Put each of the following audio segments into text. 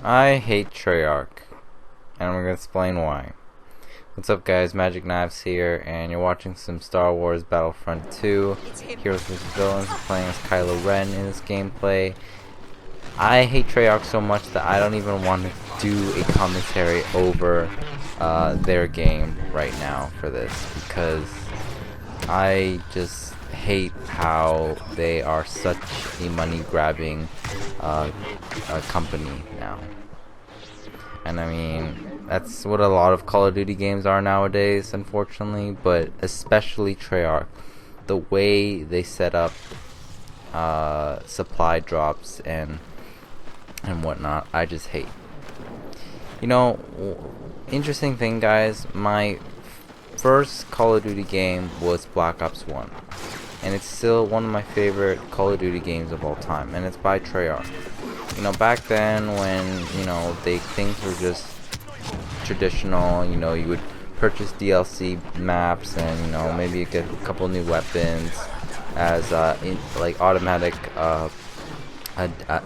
I hate Treyarch, and I'm gonna explain why. What's up, guys? Magic Knives here, and you're watching some Star Wars Battlefront 2 Heroes vs. Villains. We're playing as Kylo Ren in this gameplay. I hate Treyarch so much that I don't even want to do a commentary over their game right now for this, because I just hate how they are such a money-grabbing company now. And I mean, that's what a lot of Call of Duty games are nowadays, unfortunately, but especially Treyarch. The way they set up supply drops and whatnot, I just hate. You know, interesting thing, guys, my first Call of Duty game was Black Ops 1. And it's still one of my favorite Call of Duty games of all time, and it's by Treyarch. You know, back then when, things were just traditional, you would purchase DLC maps and, maybe you get a couple new weapons as,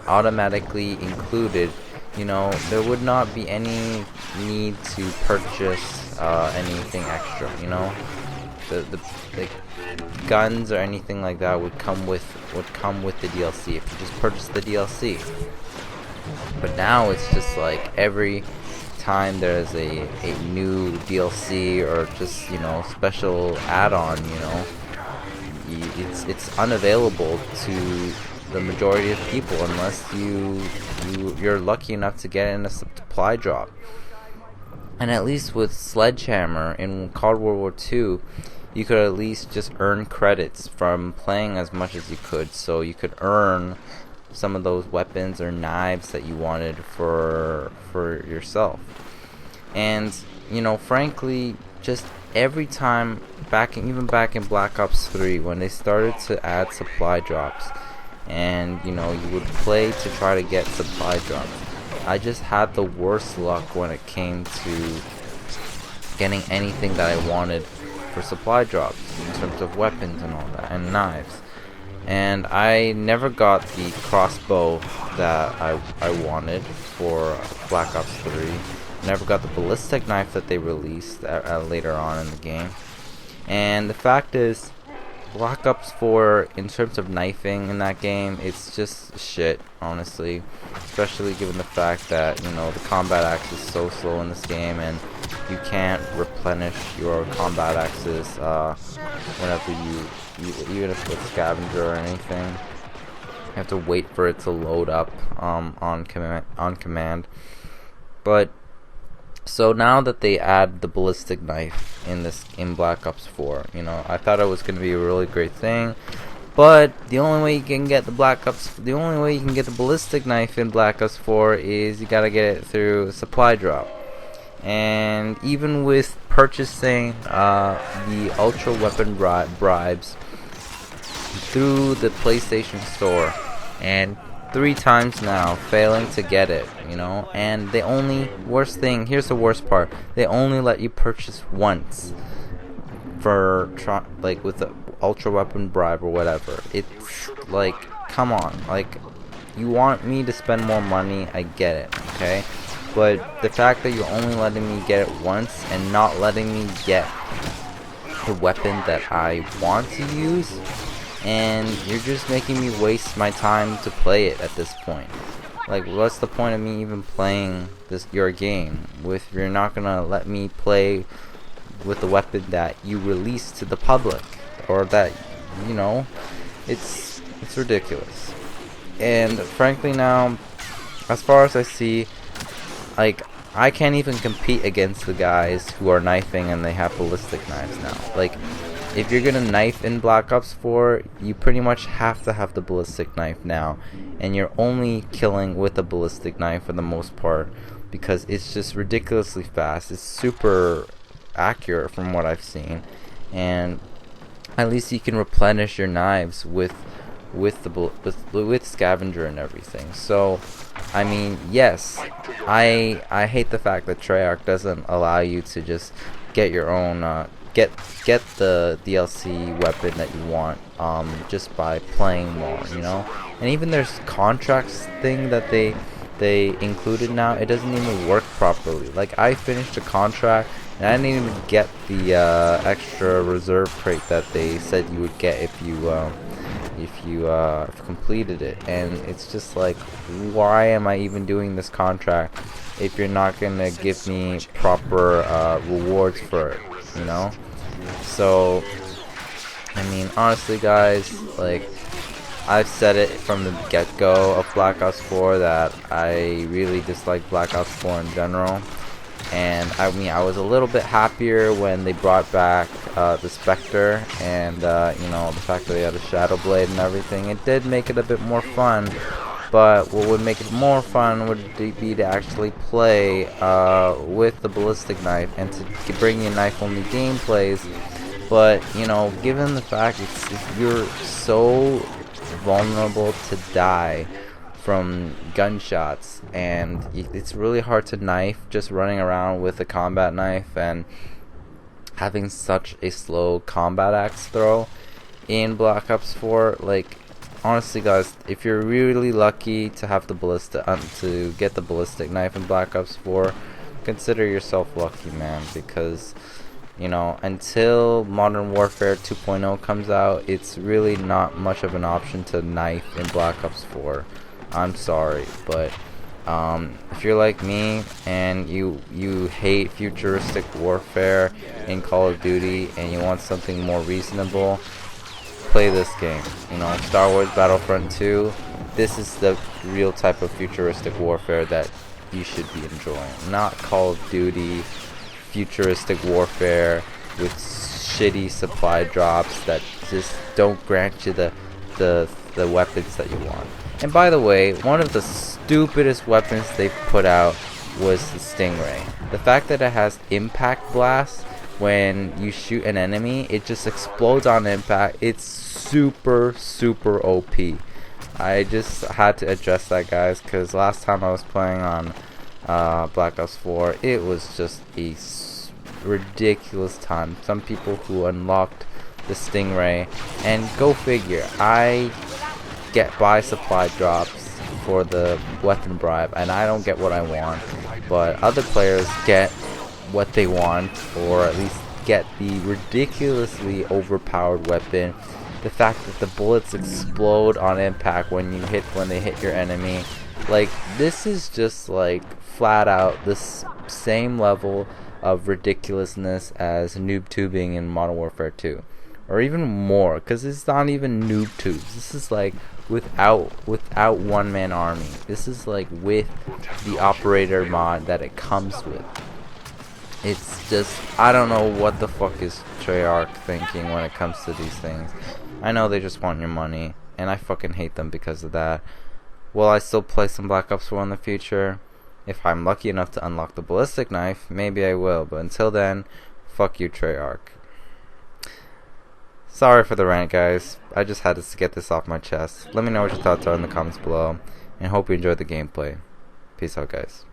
automatically included. There would not be any need to purchase anything extra, the guns or anything like that would come with the DLC if you just purchase the DLC. But now it's just like every time there's a new DLC or just special add-on, it's unavailable to the majority of people unless you're lucky enough to get in a supply drop. And at least with Sledgehammer in Cold World War II, you could at least just earn credits from playing as much as you could, so you could earn some of those weapons or knives that you wanted for yourself. And frankly, just every time even back in Black Ops 3, when they started to add supply drops, and you would play to try to get supply drops, I just had the worst luck when it came to getting anything that I wanted for supply drops in terms of weapons and all that, and knives. And I never got the crossbow that I wanted for Black Ops 3. Never got the ballistic knife that they released later on in the game. And the fact is, Black Ops 4, in terms of knifing in that game, it's just shit, honestly. Especially given the fact that, the combat axe is so slow in this game, and you can't replenish your combat axes whenever even if it's scavenger or anything. You have to wait for it to load up on command. But so now that they add the ballistic knife in Black Ops 4, I thought it was going to be a really great thing. But the only way you can get the ballistic knife in Black Ops 4 is you gotta get it through a supply drop. And even with purchasing the ultra weapon bribes through the PlayStation Store, and 3 times now failing to get it, and here's the worst part, they only let you purchase once for with the ultra weapon bribe or whatever. It's like, come on, like, you want me to spend more money, I get it, okay? But the fact that you're only letting me get it once and not letting me get the weapon that I want to use, and you're just making me waste my time to play it at this point. Like, what's the point of me even playing your game if you're not gonna let me play with the weapon that you release to the public, or that it's ridiculous. And frankly, now, as far as I see, like, I can't even compete against the guys who are knifing and they have ballistic knives now. Like, if you're gonna knife in Black Ops 4, you pretty much have to have the ballistic knife now, and you're only killing with a ballistic knife for the most part, because it's just ridiculously fast. It's super accurate from what I've seen, and at least you can replenish your knives with scavenger and everything. So I mean, yes, I hate the fact that Treyarch doesn't allow you to just get your own get the DLC weapon that you want just by playing more, And even there's contracts thing that they they included now, it doesn't even work properly. Like, I finished a contract and I didn't even get the extra reserve crate that they said you would get if you completed it. And it's just like, why am I even doing this contract if you're not gonna give me proper rewards for it, you know? So I mean, honestly guys, like, I've said it from the get-go of Black Ops 4 that I really dislike Black Ops 4 in general. And I mean, I was a little bit happier when they brought back the Spectre and you know, the fact that they had a Shadow Blade and everything. It did make it a bit more fun, but what would make it more fun would be to actually play with the ballistic knife and to bring in knife-only gameplays. But you know, given the fact you're so vulnerable to die from gunshots, and it's really hard to knife just running around with a combat knife and having such a slow combat axe throw in Black Ops 4. Like, honestly guys, if you're really lucky to have the to get the ballistic knife in Black Ops 4, consider yourself lucky, man, because you know, until Modern Warfare 2.0 comes out, it's really not much of an option to knife in Black Ops 4. I'm sorry, but if you're like me and you hate futuristic warfare in Call of Duty and you want something more reasonable, play this game. You know, Star Wars Battlefront 2, this is the real type of futuristic warfare that you should be enjoying, not Call of Duty futuristic warfare with shitty supply drops that just don't grant you the weapons that you want. And by the way, one of the stupidest weapons they put out was the Stingray. The fact that it has impact blast, when you shoot an enemy, it just explodes on impact. It's super OP. I just had to address that, guys, because last time I was playing on Black Ops 4, it was just a ridiculous time. Some people who unlocked the Stingray, and go figure, I buy supply drops for the weapon bribe and I don't get what I want, but other players get what they want, or at least get the ridiculously overpowered weapon. The fact that the bullets explode on impact when they hit your enemy, like, this is just like flat out this same level of ridiculousness as noob tubing in Modern Warfare 2, or even more, because it's not even noob tubes. This is like without one-man army. This is like with the operator mod that it comes with. It's just, I don't know what the fuck is Treyarch thinking when it comes to these things. I know they just want your money, and I fucking hate them because of that. Will I still play some Black Ops 4 in the future? If I'm lucky enough to unlock the ballistic knife, maybe I will, but until then, fuck you, Treyarch. Sorry for the rant, guys. I just had to get this off my chest. Let me know what your thoughts are in the comments below, and hope you enjoyed the gameplay. Peace out, guys.